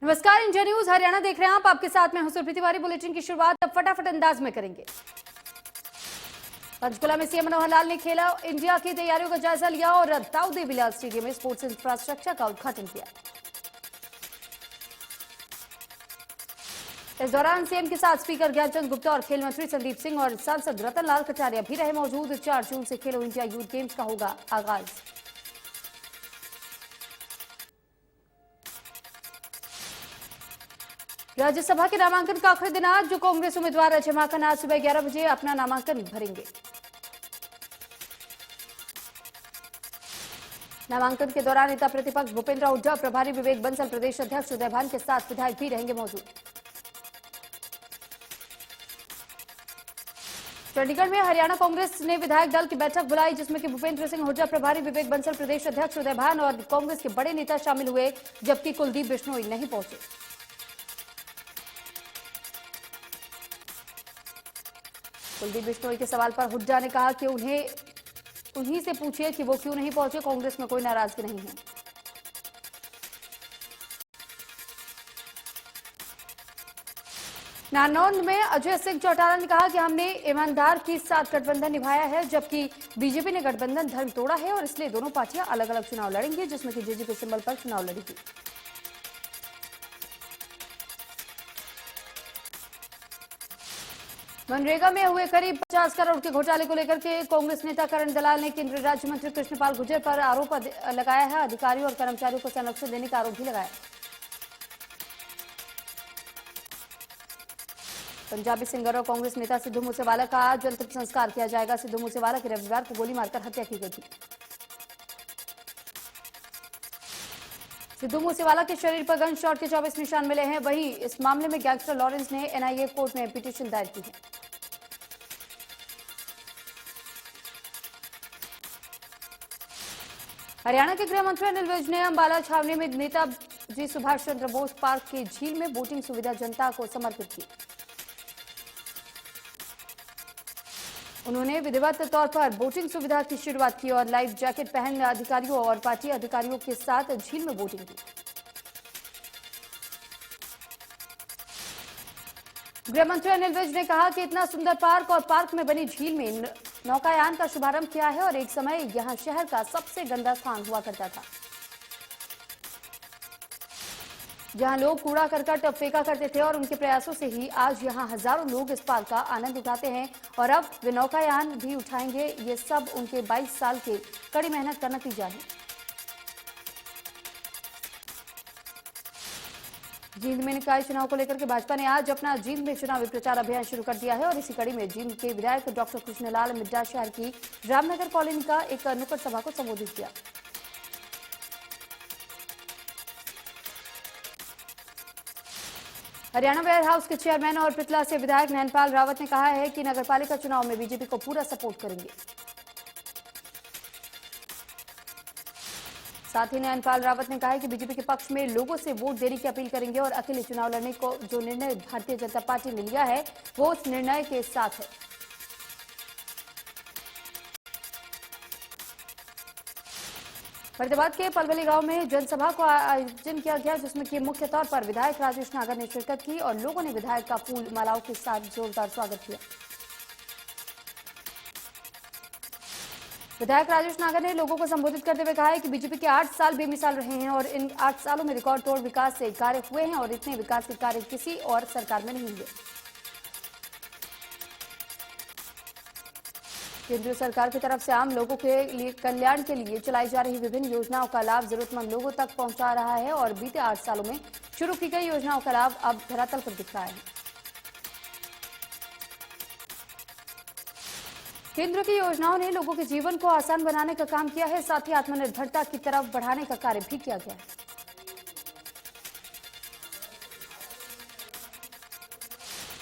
नमस्कार, India news Haryana देख रहे हैं आप। आपके साथ में हूं सुरभि तिवारी। बुलेटिन की शुरुआत अब फटाफट अंदाज में करेंगे। पंचकुला में सीएम मनोहर लाल ने खेला इंडिया की तैयारियों का जायजा लिया और दाऊ देवीलाल स्टेडियम में स्पोर्ट्स इंफ्रास्ट्रक्चर का उद्घाटन किया। इस दौरान सीएम के साथ स्पीकर ज्ञानचंद गुप्ता और खेल मंत्री संदीप सिंह और सांसद रतन लाल कटारिया भी रहे मौजूद। 4 जून से खेलो इंडिया यूथ गेम्स का होगा आगाज। राज्यसभा के नामांकन का आखिरी दिन आज। जो कांग्रेस उम्मीदवार अजय माकन आज सुबह 11 बजे अपना नामांकन भरेंगे। नामांकन के दौरान नेता प्रतिपक्ष भूपेंद्र हुड्डा, प्रभारी विवेक बंसल, प्रदेश अध्यक्ष उदय भान के साथ विधायक भी रहेंगे मौजूद। चंडीगढ़ में हरियाणा कांग्रेस ने विधायक दल की बैठक बुलाई, जिसमें कि भूपेंद्र सिंह हुड्डा, प्रभारी विवेक बंसल, प्रदेश अध्यक्ष उदय भान और कांग्रेस के बड़े नेता शामिल हुए, जबकि कुलदीप बिश्नोई नहीं पहुंचे। कुलदीप बिश्नोई के सवाल पर हुड्डा ने कहा कि उन्हीं से पूछिए कि वो क्यों नहीं पहुंचे। कांग्रेस में कोई नाराजगी नहीं है। नारनौंद में अजय सिंह चौटाला ने कहा कि हमने ईमानदार के साथ गठबंधन निभाया है, जबकि बीजेपी ने गठबंधन धर्म तोड़ा है और इसलिए दोनों पार्टियां अलग अलग चुनाव लड़ेंगी, जिसमें कि जेजेपी सिंबल पर चुनाव लड़ेगी। मनरेगा में हुए करीब 50 करोड़ के घोटाले को लेकर के कांग्रेस नेता करण दलाल ने केंद्रीय राज्य मंत्री कृष्णपाल गुर्जर पर आरोप लगाया है। अधिकारियों और कर्मचारियों को संरक्षण देने का आरोप भी लगाया। पंजाबी सिंगर और कांग्रेस नेता सिद्धू मूसेवाला का आज अंतिम संस्कार किया जाएगा। सिद्धू मूसेवाला की रविवार को गोली मारकर हत्या की गई थी। सिद्धू मूसेवाला के शरीर पर गन शॉट के 24 निशान मिले हैं। वहीं इस मामले में गैंगस्टर लॉरेंस ने एनआईए कोर्ट में पिटीशन दायर की है। हरियाणा के गृह मंत्री अनिल विज ने अंबाला छावनी में नेताजी सुभाष चंद्र बोस पार्क की झील में बोटिंग सुविधा जनता को समर्पित की। उन्होंने विधिवत तौर पर बोटिंग सुविधा की शुरुआत की और लाइफ जैकेट पहन अधिकारियों और पार्टी अधिकारियों के साथ झील में बोटिंग की। गृह मंत्री अनिल विज ने कहा कि इतना सुंदर पार्क और पार्क में बनी झील में नौकायान का शुभारंभ किया है और एक समय यहां शहर का सबसे गंदा स्थान हुआ करता था, जहां लोग कूड़ा करकट फेंका करते थे और उनके प्रयासों से ही आज यहां हजारों लोग इस पार्क का आनंद उठाते हैं और अब वे नौकायान भी उठाएंगे। ये सब उनके 22 साल के कड़ी मेहनत का नतीजा है। जींद में निकाय चुनाव को लेकर के भाजपा ने आज अपना जींद में चुनावी प्रचार अभियान शुरू कर दिया है और इसी कड़ी में जींद के विधायक डॉक्टर कृष्णलाल मिड्डा शहर की रामनगर कॉलोनी का एक नुक्कड़ सभा को संबोधित किया। हरियाणा वेयर हाउस के चेयरमैन और पितला से विधायक नैनपाल रावत ने कहा है कि नगरपालिका चुनाव में बीजेपी को पूरा सपोर्ट करेंगे। साथ ही नैनपाल रावत ने कहा है कि बीजेपी के पक्ष में लोगों से वोट देने की अपील करेंगे और अकेले चुनाव लड़ने को जो निर्णय भारतीय जनता पार्टी ने लिया है वो उस निर्णय के साथ है। फरीदाबाद के पलवली गांव में जनसभा का आयोजन किया गया, जिसमें कि मुख्य तौर पर विधायक राजेश नागर ने शिरकत की और लोगों ने विधायक का फूल मालाओं के साथ जोरदार स्वागत किया। विधायक राजेश नागर ने लोगों को संबोधित करते हुए कहा है कि बीजेपी के 8 साल बेमिसाल रहे हैं और इन 8 सालों में रिकॉर्ड तोड़ विकास से कार्य हुए हैं और इतने विकास के कार्य किसी और सरकार में नहीं हुए। केंद्रीय सरकार की तरफ से आम लोगों के लिए कल्याण के लिए चलाई जा रही विभिन्न योजनाओं का लाभ जरूरतमंद लोगों तक पहुंचा रहा है और बीते 8 सालों में शुरू की गई योजनाओं का लाभ अब धरातल पर दिख रहा है। केंद्र की योजनाओं ने लोगों के जीवन को आसान बनाने का काम किया है, साथ ही आत्मनिर्भरता की तरफ बढ़ाने का कार्य भी किया गया है।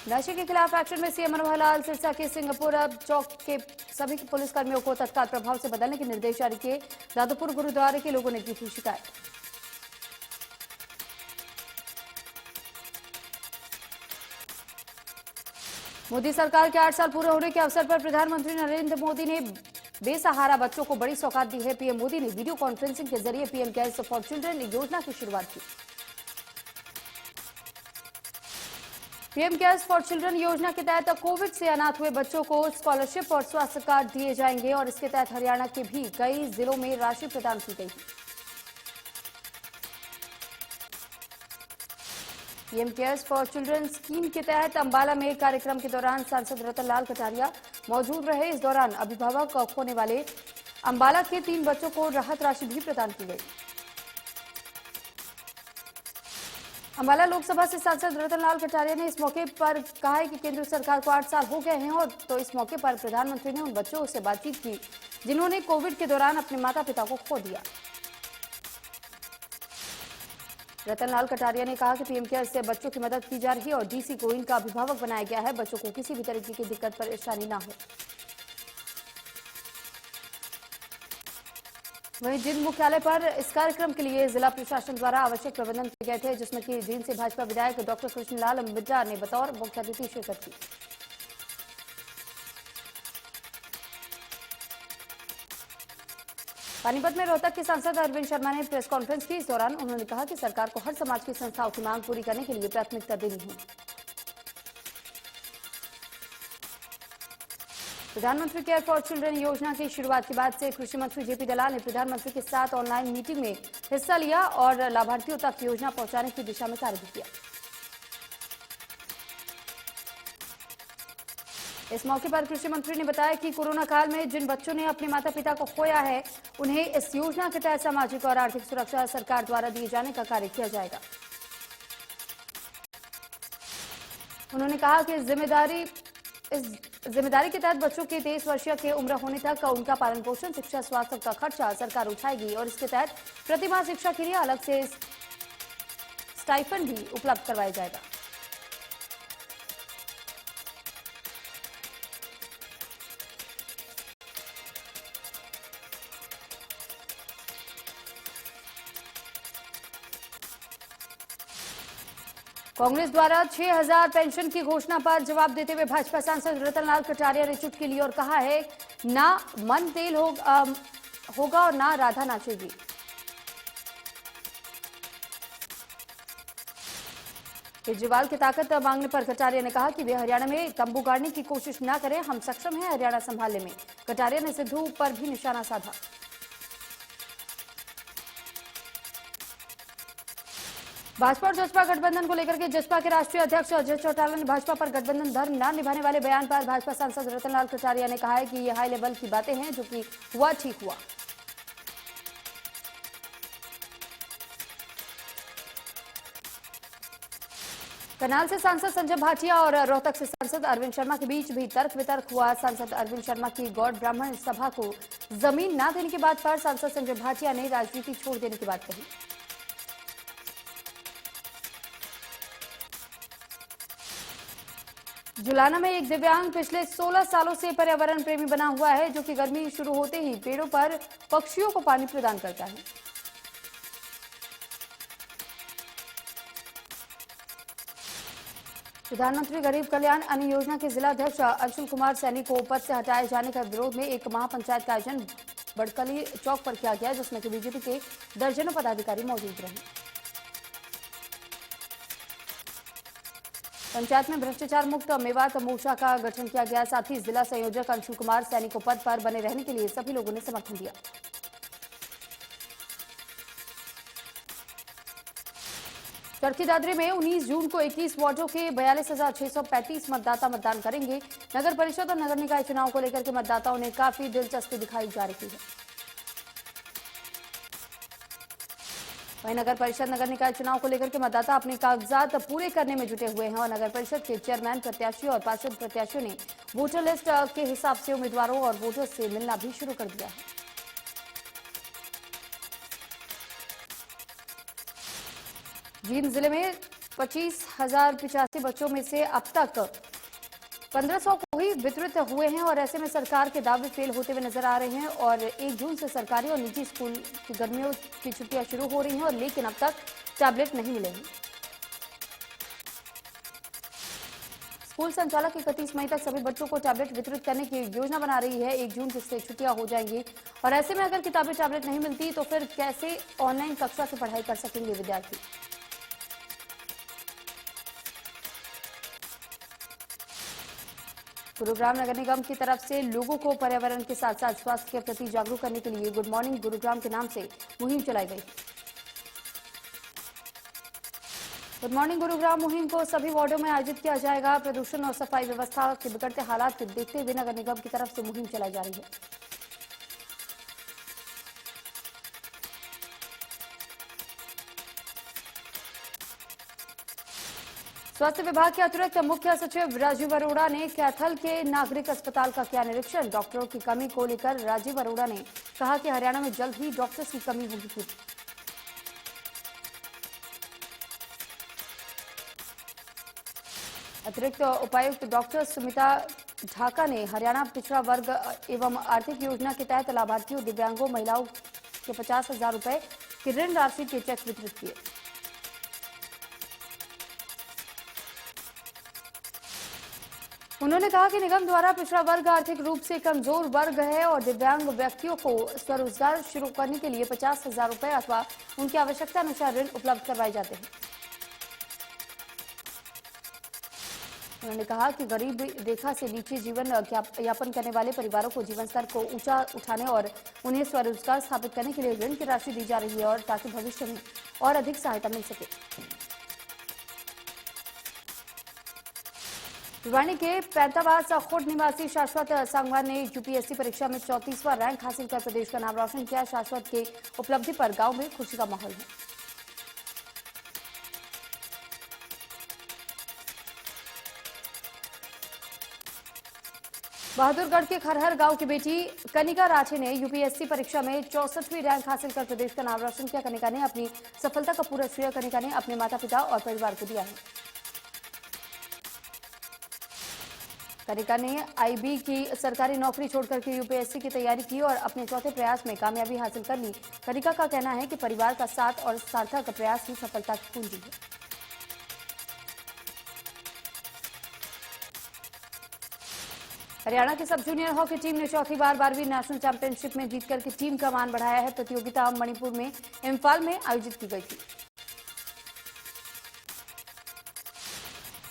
नशे के खिलाफ एक्शन में सीएम मनोहर लाल सिरसा के सिंगापुर चौक के सभी पुलिसकर्मियों को तत्काल प्रभाव से बदलने के निर्देश जारी किए। दादुपुर गुरुद्वारे के लोगों ने की थी शिकायत। मोदी सरकार के 8 साल पूरे होने के अवसर पर प्रधानमंत्री नरेंद्र मोदी ने बेसहारा बच्चों को बड़ी सौगात दी है। पीएम मोदी ने वीडियो कॉन्फ्रेंसिंग के जरिए पीएम केयर्स फॉर चिल्ड्रन योजना की शुरुआत की। पीएम केयर्स फॉर चिल्ड्रन योजना के तहत कोविड से अनाथ हुए बच्चों को स्कॉलरशिप और स्वास्थ्य कार्ड दिए जाएंगे और इसके तहत हरियाणा के भी कई जिलों में राशि प्रदान की गई। PM cares for children scheme के तहत अंबाला में कार्यक्रम के दौरान सांसद रतन लाल कटारिया मौजूद रहे। इस दौरान अभिभावक होने वाले अंबाला के 3 बच्चों को राहत राशि भी प्रदान की गई। अंबाला लोकसभा से सांसद रतन लाल कटारिया ने इस मौके पर कहा है कि केंद्र सरकार को 8 साल हो गए हैं और तो इस मौके पर प्रधानमंत्री ने उन बच्चों से बातचीत की जिन्होंने कोविड के दौरान अपने माता पिता को खो दिया। रतन लाल कटारिया ने कहा कि पीएम केयर से बच्चों की मदद की जा रही है और डीसी को इनका अभिभावक बनाया गया है। बच्चों को किसी भी तरीके की दिक्कत परेशानी ना हो। वहीं जिन मुख्यालय पर इस कार्यक्रम के लिए जिला प्रशासन द्वारा आवश्यक प्रबंधन किए गए थे, जिसमें कि जींद से भाजपा विधायक डॉक्टर कृष्णलाल मिड्डा ने बतौर मुख्य अतिथि शिरकत की। पानीपत में रोहतक के सांसद अरविंद शर्मा ने प्रेस कॉन्फ्रेंस की। इस दौरान उन्होंने कहा कि सरकार को हर समाज की संस्थाओं की मांग पूरी करने के लिए प्राथमिकता देनी है। प्रधानमंत्री केयर फॉर चिल्ड्रन योजना की शुरुआत के बाद से कृषि मंत्री जेपी दलाल ने प्रधानमंत्री के साथ ऑनलाइन मीटिंग में हिस्सा लिया और लाभार्थियों तक योजना पहुंचाने की दिशा में कार्य भी किया। इस मौके पर कृषि मंत्री ने बताया कि कोरोना काल में जिन बच्चों ने अपने माता पिता को खोया है, उन्हें इस योजना के तहत सामाजिक और आर्थिक सुरक्षा सरकार द्वारा दिए जाने का कार्य किया जाएगा। उन्होंने कहा कि इस जिम्मेदारी के तहत बच्चों के 23 वर्षीय के उम्र होने तक उनका पालन पोषण, शिक्षा, स्वास्थ्य का खर्चा सरकार उठाएगी और इसके तहत प्रतिमाह शिक्षा के लिए अलग से स्टाइफंड भी उपलब्ध करवाया जाएगा। कांग्रेस द्वारा 6,000 पेंशन की घोषणा पर जवाब देते हुए भाजपा सांसद रतन लाल कटारिया ने चुटकी ली और कहा है, ना मन तेल होगा और ना राधा नाचेगी। केजरीवाल की ताकत मांगने पर कटारिया ने कहा कि वे हरियाणा में तंबू गाड़ने की कोशिश न करें, हम सक्षम हैं हरियाणा संभालने में। कटारिया ने सिद्धू पर भी निशाना साधा। भाजपा और जसपा गठबंधन को लेकर के जसपा के राष्ट्रीय अध्यक्ष अजय चौटाला ने भाजपा पर गठबंधन धर्म न निभाने वाले बयान पर भाजपा सांसद रतन लाल कटारिया ने कहा है कि ये हाई लेवल की बातें हैं, जो कि हुआ ठीक हुआ। करनाल से सांसद संजय भाटिया और रोहतक से सांसद अरविंद शर्मा के बीच भी तर्क वितर्क हुआ। सांसद अरविंद शर्मा की गौड़ ब्राह्मण सभा को जमीन न देने की बात पर सांसद संजय भाटिया ने राजनीति छोड़ देने की बात कही। जुलाना में एक दिव्यांग पिछले 16 सालों से पर्यावरण प्रेमी बना हुआ है, जो कि गर्मी शुरू होते ही पेड़ों पर पक्षियों को पानी प्रदान करता है। प्रधानमंत्री गरीब कल्याण अन्न योजना के जिला अध्यक्ष अंशुल कुमार सैनी को पद से हटाए जाने का विरोध में एक महापंचायत का आयोजन बड़कली चौक पर किया गया, जिसमें कि बीजेपी के दर्जनों पदाधिकारी मौजूद रहे। पंचायत में भ्रष्टाचार मुक्त मेवात मोर्चा का गठन किया गया। साथ ही जिला संयोजक अंशुल कुमार सैनी को पद पर बने रहने के लिए सभी लोगों ने समर्थन दिया। चरखी दादरी में 19 जून को 21 वार्डों के 42,635 मतदाता मतदान करेंगे। नगर परिषद और नगर निकाय चुनाव को लेकर के मतदाताओं ने काफी दिलचस्पी दिखाई जा रही है। वहीं नगर परिषद नगर निकाय चुनाव को लेकर के मतदाता अपने कागजात पूरे करने में जुटे हुए हैं और नगर परिषद के चेयरमैन प्रत्याशियों और पार्षद प्रत्याशियों ने वोटर लिस्ट के हिसाब से उम्मीदवारों और वोटर्स से मिलना भी शुरू कर दिया है। जींद जिले में 25,085 बच्चों में से अब तक 1,500 को ही वितरित हुए हैं और ऐसे में सरकार के दावे फेल होते हुए नजर आ रहे हैं। और 1 जून से सरकारी और निजी स्कूल की गर्मियों की छुट्टियां शुरू हो रही हैं और लेकिन अब तक टैबलेट नहीं मिले हैं। स्कूल संचालक 31 मई तक सभी बच्चों को टैबलेट वितरित करने की योजना बना रही है। 1 जून से छुट्टियां हो जाएंगी और ऐसे में अगर किताबें टैबलेट नहीं मिलती तो फिर कैसे ऑनलाइन कक्षा से पढ़ाई कर सकेंगे विद्यार्थी। गुरुग्राम नगर निगम की तरफ से लोगों को पर्यावरण के साथ साथ स्वास्थ्य के प्रति जागरूक करने के लिए गुड मॉर्निंग गुरुग्राम के नाम से मुहिम चलाई गई। गुड मॉर्निंग गुरुग्राम मुहिम को सभी वार्डों में आयोजित किया जाएगा। प्रदूषण और सफाई व्यवस्था के बिगड़ते हालात को देखते हुए नगर निगम की तरफ से मुहिम चलाई जा रही है। स्वास्थ्य विभाग के अतिरिक्त मुख्य सचिव राजीव अरोड़ा ने कैथल के नागरिक अस्पताल का किया निरीक्षण। डॉक्टरों की कमी को लेकर राजीव अरोड़ा ने कहा कि हरियाणा में जल्द ही डॉक्टर्स की कमी होगी। अतिरिक्त उपायुक्त डॉक्टर सुमिता ढाका ने हरियाणा पिछड़ा वर्ग एवं आर्थिक योजना के तहत लाभार्थियों दिव्यांगों महिलाओं के 50,000 रुपए की ऋण राशि के चेक वितरित किए। उन्होंने कहा कि निगम द्वारा पिछड़ा वर्ग आर्थिक रूप से कमजोर वर्ग है और दिव्यांग व्यक्तियों को स्वरोजगार शुरू करने के लिए 50,000 रुपए अथवा उनकी आवश्यकता अनुसार ऋण उपलब्ध करवाए जाते हैं। उन्होंने कहा कि गरीब रेखा से नीचे जीवन यापन करने वाले परिवारों को जीवन स्तर को ऊंचा उठाने और उन्हें स्वरोजगार स्थापित करने के लिए ऋण की राशि दी जा रही है और ताकि भविष्य में और अधिक सहायता मिल सके। भिवानी के पैंताबाद खुर्द निवासी शाश्वत सांगवान ने यूपीएससी परीक्षा में 34वां रैंक हासिल कर प्रदेश का नाम रोशन किया। शाश्वत के उपलब्धि पर गांव में खुशी का माहौल है। बहादुरगढ़ के खरहर गांव की बेटी कनिका राठे ने यूपीएससी परीक्षा में 64वीं रैंक हासिल कर प्रदेश का नाम रोशन किया। कनिका ने अपनी सफलता का पूरा श्रेय कनिका ने अपने माता पिता और परिवार को दिया है। कनिका ने आईबी की सरकारी नौकरी छोड़कर के यूपीएससी की तैयारी की और अपने चौथे प्रयास में कामयाबी हासिल कर ली। कनिका का कहना है कि परिवार का साथ और सार्थक प्रयास ही सफलता की कुंजी है। हरियाणा की सब जूनियर हॉकी टीम ने चौथी बार 12वीं नेशनल चैंपियनशिप में जीत करके टीम का मान बढ़ाया है। प्रतियोगिता मणिपुर में इम्फाल में आयोजित की गई थी।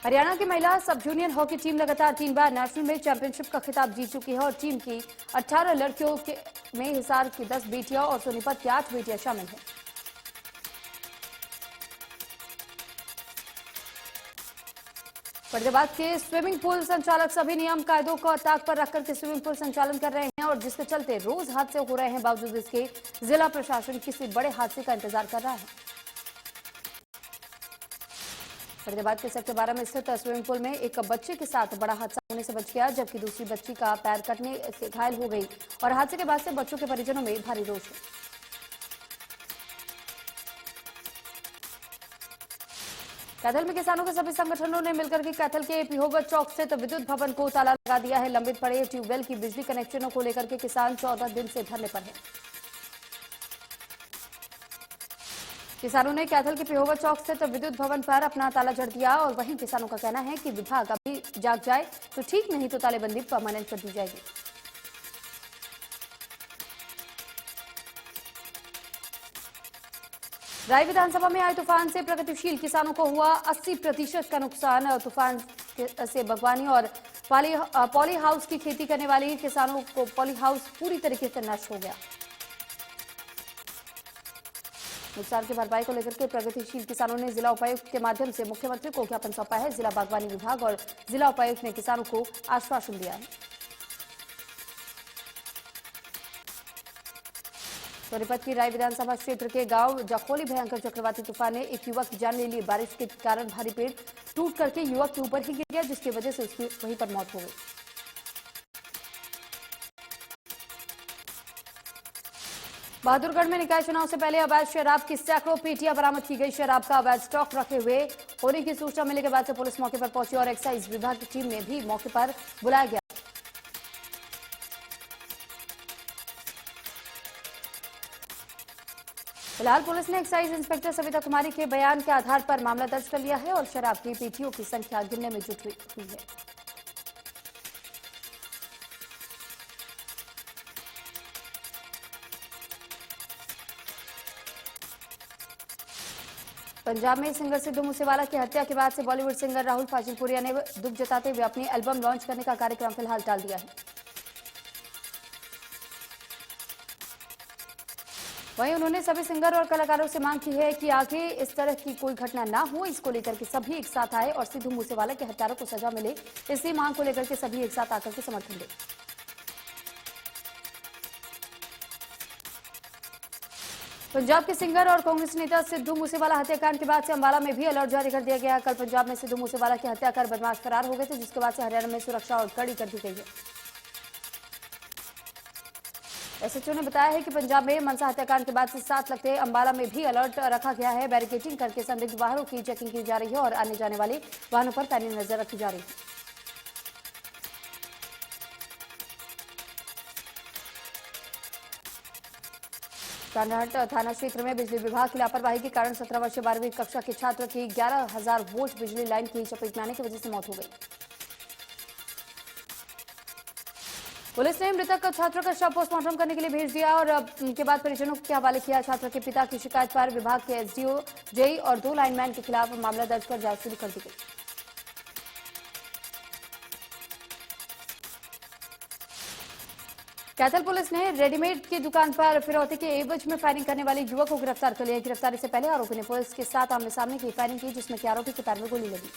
हरियाणा की महिला सब जूनियर हॉकी टीम लगातार 3 बार नेशनल में चैंपियनशिप का खिताब जीत चुकी है और टीम की 18 लड़कियों में हिसार की 10 बेटियां और सोनीपत की 8 बेटियां शामिल हैं। फरीदाबाद के स्विमिंग पूल संचालक सभी नियम कायदों को ताक पर रखकर के स्विमिंग पूल संचालन कर रहे हैं और जिसके चलते रोज हादसे हो रहे हैं। बावजूद इसके जिला प्रशासन किसी बड़े हादसे का इंतजार कर रहा है। फरीदाबाद के सेक्टर 12 में स्थित स्विमिंग पूल में एक बच्चे के साथ बड़ा हादसा होने से बच गया, जबकि दूसरी बच्ची का पैर कटने से घायल हो गई और हादसे के बाद से बच्चों के परिजनों में भारी रोष है। कैथल में किसानों के सभी संगठनों ने मिलकर के कैथल के पिहोगत चौक स्थित विद्युत भवन को ताला लगा दिया है। लंबित पड़े ट्यूबवेल की बिजली कनेक्शनों को लेकर के किसान 14 दिन से धरने पर है। किसानों ने कैथल के पिहोगत चौक स्थित विद्युत भवन पर अपना ताला जड़ दिया और वहीं किसानों का कहना है कि विभाग अभी जाग जाए तो ठीक, नहीं तो तालेबंदी परमानेंट कर दी जाएगी। राय विधानसभा में आए तूफान से प्रगतिशील किसानों को हुआ 80% का नुकसान। तूफान से बागवानी और पॉली हाउस की खेती करने वाले किसानों को पॉली हाउस पूरी तरीके से नष्ट हो गया। नुकसान की भरपाई को लेकर के प्रगतिशील किसानों ने जिला उपायुक्त के माध्यम से मुख्यमंत्री को ज्ञापन सौंपा है। जिला बागवानी विभाग और जिला उपायुक्त ने किसानों को आश्वासन दिया है। सोनीपत की राय विधानसभा क्षेत्र के गांव जखोली भयंकर चक्रवाती तूफान ने एक युवक की जान ले ली। बारिश के कारण भारी पेड़ टूट करके युवक के ऊपर ही गिर गया, जिसकी वजह से उसकी वहीं पर मौत हो गई। बहादुरगढ़ में निकाय चुनाव से पहले अवैध शराब की सैकड़ों पेटियां बरामद की गई। शराब का अवैध स्टॉक रखे हुए होने की सूचना मिलने के बाद से पुलिस मौके पर पहुंची और एक्साइज विभाग की टीम ने भी मौके पर बुलाया गया। फिलहाल पुलिस ने एक्साइज इंस्पेक्टर सविता कुमारी के बयान के आधार पर मामला दर्ज कर लिया है और शराब की पेटियों की संख्या गिनने में जुट हुई है। पंजाब में सिंगर सिद्धू मूसेवाला की हत्या के बाद से बॉलीवुड सिंगर राहुल फाजिलपुरिया ने दुख जताते हुए अपनी एल्बम लॉन्च करने का कार्यक्रम फिलहाल टाल दिया है। वहीं उन्होंने सभी सिंगर और कलाकारों से मांग की है कि आगे इस तरह की कोई घटना ना हो, इसको लेकर के सभी एक साथ आए और सिद्धू मूसेवाला के हत्यारों को सजा मिले। इसी मांग को लेकर के सभी एक साथ आकर के समर्थन दें। पंजाब के सिंगर और कांग्रेस नेता सिद्धू मूसेवाला हत्याकांड के बाद से अंबाला में भी अलर्ट जारी कर दिया गया। कल पंजाब में सिद्धू मूसेवाला की हत्या कर बदमाश फरार हो गए थे, जिसके बाद से हरियाणा में सुरक्षा और कड़ी कर दी गई है। एसएचओ ने बताया है कि पंजाब में मनसा हत्याकांड के बाद से साथ लगते अंबाला में भी अलर्ट रखा गया है। बैरिकेडिंग करके संदिग्ध वाहनों की चेकिंग की जा रही है और आने जाने वाले वाहनों पर पैनी नजर रखी जा रही है। कांडाहट थाना क्षेत्र में बिजली विभाग की लापरवाही के कारण 17 वर्षीय 12वीं कक्षा के छात्र की 11,000 वोल्ट बिजली लाइन की चपेट में आने की वजह से मौत हो गई। पुलिस ने मृतक छात्र का शव पोस्टमार्टम करने के लिए भेज दिया और उनके बाद परिजनों के हवाले किया। छात्र के पिता की शिकायत पर विभाग के एसडीओ, जेई और 2 लाइनमैन के खिलाफ मामला दर्ज कर जांच शुरू कर दी गई। कैथल पुलिस ने रेडीमेड की दुकान पर फिरौती के एवज में फायरिंग करने वाले युवक को गिरफ्तार कर लिया। गिरफ्तारी से पहले आरोपी ने पुलिस के साथ आमने सामने की फायरिंग की, जिसमें कि आरोपी के पैर में गोली लगी।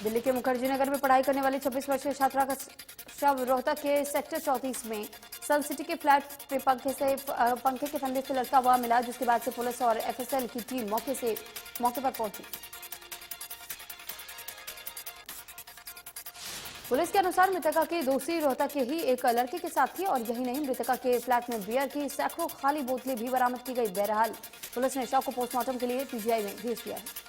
दिल्ली के मुखर्जी नगर में पढ़ाई करने वाली 26 वर्षीय छात्रा का शव रोहतक के सेक्टर 34 में सन सिटी के फ्लैट पे पंखे के फंदे से लटका हुआ मिला, जिसके बाद से पुलिस और एफएसएल की टीम मौके पर पहुंची। पुलिस के अनुसार मृतका की दोषी रोहतक के ही एक लड़के के साथ थी और यही नहीं, मृतका के फ्लैट में बियर की सैकड़ों खाली बोतलें भी बरामद की गई। बहरहाल पुलिस ने शव को पोस्टमार्टम के लिए पीजीआई में भेज दिया है।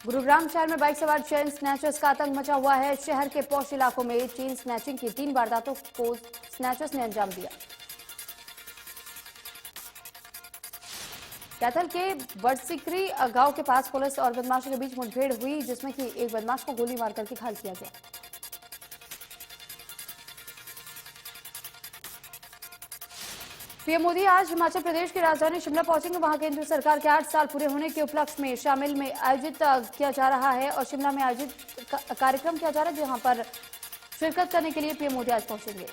गुरुग्राम शहर में बाइक सवार चेन स्नैचर्स का आतंक मचा हुआ है। शहर के पॉश इलाकों में चेन स्नैचिंग की 3 वारदातों को स्नैचर्स ने अंजाम दिया। कैथल के बड़सिकरी गांव के पास पुलिस और बदमाशों के बीच मुठभेड़ हुई, जिसमें कि एक बदमाश को गोली मार करके घायल किया गया। पीएम मोदी आज हिमाचल प्रदेश की राजधानी शिमला पहुंचेंगे। वहां केंद्र सरकार के 8 साल पूरे होने के उपलक्ष्य में शामिल में आयोजित किया जा रहा है और शिमला में आयोजित कार्यक्रम किया जा रहा है, जहां पर शिरकत करने के लिए पीएम मोदी आज पहुंचेंगे।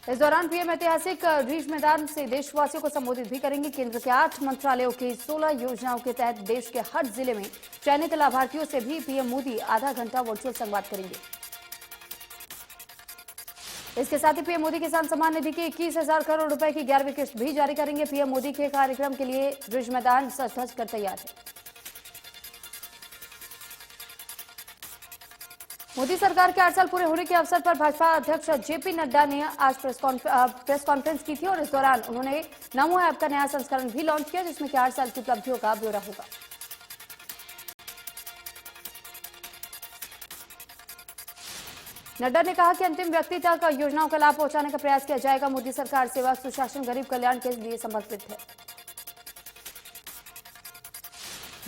इस दौरान पीएम ऐतिहासिक रिज मैदान से देशवासियों को संबोधित भी करेंगे। केंद्र के 8 मंत्रालयों की 16 योजनाओं के तहत देश के हर जिले में चयनित लाभार्थियों से भी पीएम मोदी आधा घंटा वर्चुअल संवाद करेंगे। इसके साथ ही पीएम मोदी किसान सम्मान निधि की 21,000 करोड़ रुपए की 11वीं किस्त भी जारी करेंगे। पीएम मोदी के कार्यक्रम के लिए रिज मैदान सज धज कर तैयार है। मोदी सरकार के 8 साल पूरे होने के अवसर पर भाजपा अध्यक्ष जेपी नड्डा ने आज प्रेस कॉन्फ्रेंस की थी और इस दौरान उन्होंने नमो ऐप का नया संस्करण भी लॉन्च किया, जिसमें कि 8 साल की उपलब्धियों का ब्यौरा होगा। नड्डा ने कहा कि अंतिम व्यक्ति तक योजनाओं का लाभ पहुंचाने का प्रयास किया जाएगा। मोदी सरकार सेवा, सुशासन, गरीब कल्याण के लिए समर्पित है।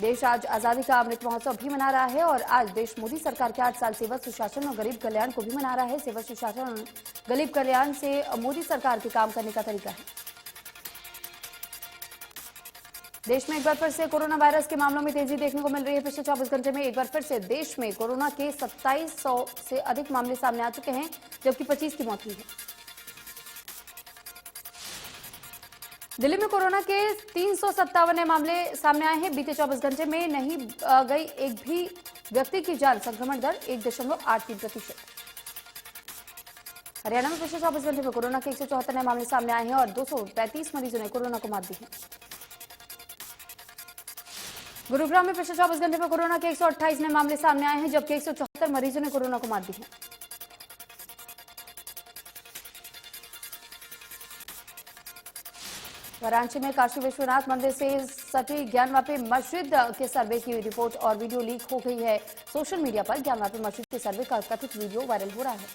देश आज आजादी का अमृत महोत्सव भी मना रहा है और आज देश मोदी सरकार के 8 साल सेवा, सुशासन और गरीब कल्याण को भी मना रहा है। सेवा, सुशासन और गरीब कल्याण से मोदी सरकार के काम करने का तरीका है। देश में एक बार फिर से कोरोना वायरस के मामलों में तेजी देखने को मिल रही है। पिछले 24 घंटे में एक बार फिर से देश में कोरोना के 2700 से अधिक मामले सामने आ चुके हैं, जबकि 25 की मौत हुई है। दिल्ली में कोरोना के 357 नए मामले सामने आए हैं। बीते 24 घंटे में नहीं गई एक भी व्यक्ति की जान। संक्रमण दर 1.83%। हरियाणा में पिछले 24 घंटे में कोरोना के 174 नए मामले सामने आए हैं और 235 मरीजों ने कोरोना को मात दी है। गुरुग्राम में पिछले 24 घंटे में कोरोना के 128 नए मामले सामने आए हैं, जबकि 174 मरीजों ने कोरोना को मात दी है। वाराणसी में काशी विश्वनाथ मंदिर से सटी ज्ञानवापी मस्जिद के सर्वे की रिपोर्ट और वीडियो लीक हो गई है। सोशल मीडिया पर ज्ञानवापी मस्जिद के सर्वे का कथित वीडियो वायरल हो रहा है।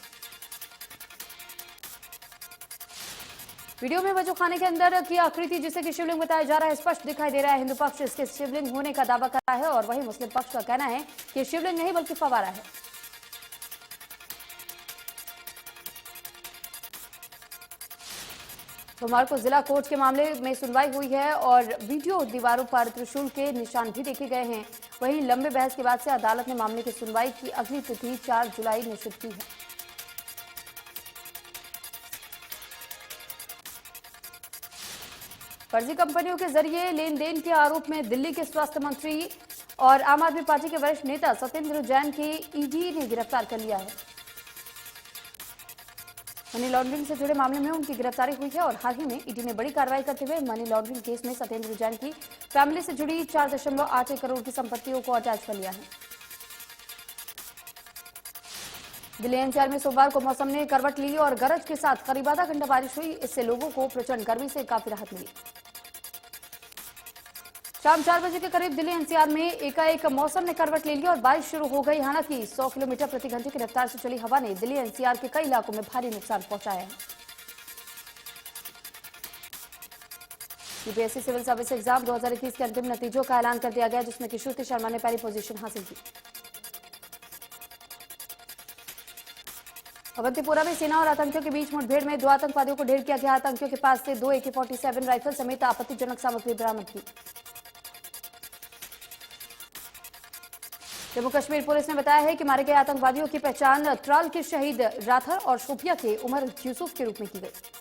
वीडियो में वजूखाने के अंदर की आकृति जिसे कि शिवलिंग बताया जा रहा है स्पष्ट दिखाई दे रहा है। हिंदू पक्ष इसके शिवलिंग होने का दावा कर रहा है और वहीं मुस्लिम पक्ष का कहना है कि शिवलिंग नहीं बल्कि फव्वारा है। सोमवार को जिला कोर्ट के मामले में सुनवाई हुई है और वीडियो दीवारों पर त्रिशूल के निशान भी देखे गए हैं। वहीं लंबे बहस के बाद से अदालत ने मामले की सुनवाई की अगली तिथि 4 जुलाई निश्चित की है। फर्जी कंपनियों के जरिए लेन देन के आरोप में दिल्ली के स्वास्थ्य मंत्री और आम आदमी पार्टी के वरिष्ठ नेता सत्येंद्र जैन की ईडी ने गिरफ्तार कर लिया है। मनी लॉन्ड्रिंग से जुड़े मामले में उनकी गिरफ्तारी हुई है और हाल ही में ईडी ने बड़ी कार्रवाई करते हुए मनी लॉन्ड्रिंग केस में सत्येंद्र जैन की फैमिली से जुड़ी 4.81 करोड़ की संपत्तियों को अटैच कर लिया है। दिल्ली एनसीआर में सोमवार को मौसम ने करवट ली और गरज के साथ करीब आधा घंटा बारिश हुई। इससे लोगों को प्रचंड गर्मी से काफी राहत मिली। शाम 4 बजे के करीब दिल्ली एनसीआर में एकाएक मौसम ने करवट ले ली और बारिश शुरू हो गई। हालांकि 100 किलोमीटर प्रति घंटे की रफ्तार से चली हवा ने दिल्ली एनसीआर के कई इलाकों में भारी नुकसान पहुंचाया है। यूपीएससी सिविल सर्विस एग्जाम 2021 के अंतिम नतीजों का ऐलान कर दिया गया, जिसमें कि श्रुति शर्मा ने पहली पोजीशन हासिल की। अवंतीपुरा में सेना और आतंकियों के बीच मुठभेड़ में 2 आतंकवादियों को ढेर किया गया। आतंकियों के पास से 2 AK-47 राइफल समेत आपत्तिजनक सामग्री बरामद की। जम्मू कश्मीर पुलिस ने बताया है कि मारे गए आतंकवादियों की पहचान त्राल के शहीद राथर और शोपिया के उमर यूसुफ के रूप में की गई।